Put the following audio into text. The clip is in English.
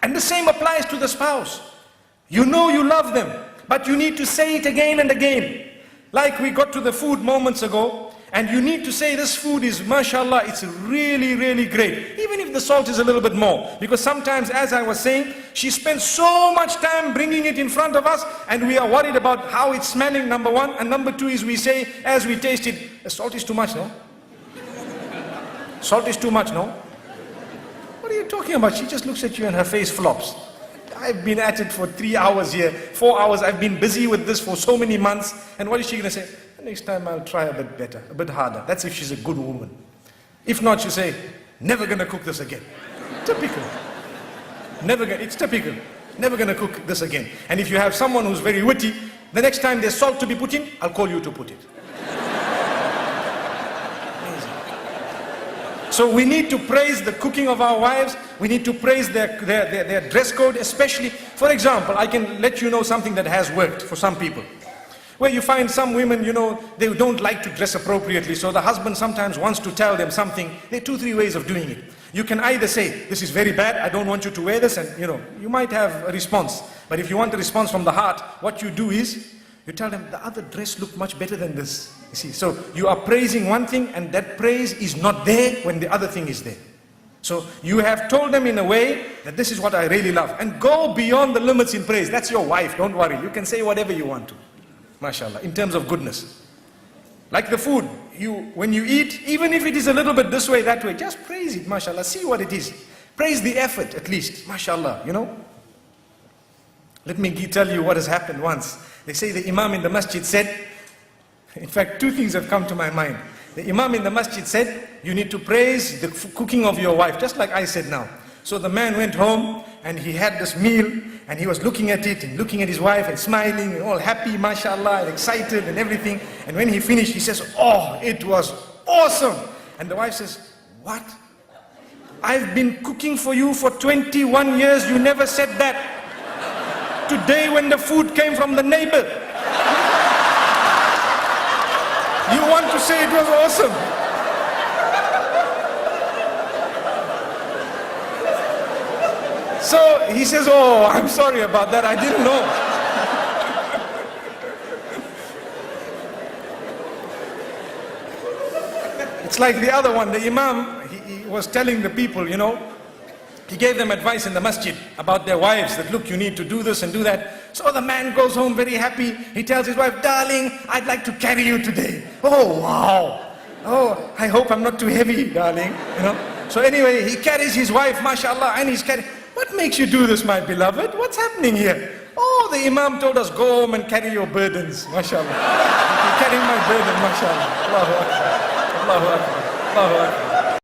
And the same applies to the spouse. You know you love them, but you need to say it again and again. Like we got to the food moments ago, and you need to say this food is, mashallah, it's really, really great. Even if the salt is a little bit more. Because sometimes, as I was saying, she spends so much time bringing it in front of us, and we are worried about how it's smelling, number one. And number two is we say, as we taste it, the salt is too much, no? Salt is too much, no? What are you talking about? She just looks at you and her face flops. I've been at it for 3 hours here, 4 hours. I've been busy with this for so many months. And what is she going to say? Next time I'll try a bit better, a bit harder. That's if she's a good woman. If not, she'll say, never going to cook this again. Typical. It's typical. Never going to cook this again. And if you have someone who's very witty, the next time there's salt to be put in, I'll call you to put it. So we need to praise the cooking of our wives. We need to praise their dress code, especially. For example, I can let you know something that has worked for some people. Where you find some women, they don't like to dress appropriately. So the husband sometimes wants to tell them something. There are 2-3 ways of doing it. You can either say, this is very bad, I don't want you to wear this. And you might have a response. But if you want a response from the heart, what you do is, you tell them, the other dress looked much better than this. You see, so you are praising one thing, and that praise is not there when the other thing is there. So you have told them in a way that this is what I really love. And go beyond the limits in praise. That's your wife, don't worry. You can say whatever you want to. MashaAllah, in terms of goodness. Like the food, when you eat, even if it is a little bit this way, that way, just praise it, MashaAllah. See what it is. Praise the effort at least, MashaAllah, Let me tell you what has happened once. They say the Imam in the masjid said, in fact, 2 things have come to my mind. The Imam in the masjid said, you need to praise the cooking of your wife, just like I said now. So the man went home and he had this meal and he was looking at it and looking at his wife and smiling and all happy, mashallah, and excited and everything. And when he finished, he says, oh, it was awesome. And the wife says, what? I've been cooking for you for 21 years, you never said that. Today when the food came from the neighbor, you want to say it was awesome. So he says, oh, I'm sorry about that, I didn't know. It's like the other one, the Imam, he was telling the people, he gave them advice in the masjid about their wives, that look, you need to do this and do that. So the man goes home very happy. He tells his wife, darling, I'd like to carry you today. Oh, wow. Oh, I hope I'm not too heavy, darling. So anyway, he carries his wife, mashallah, and he's carrying. What makes you do this, my beloved? What's happening here? Oh, the Imam told us, go home and carry your burdens, mashallah. You're carrying my burden, mashallah. Allahu Akbar. Allahu Akbar. Allahu Akbar.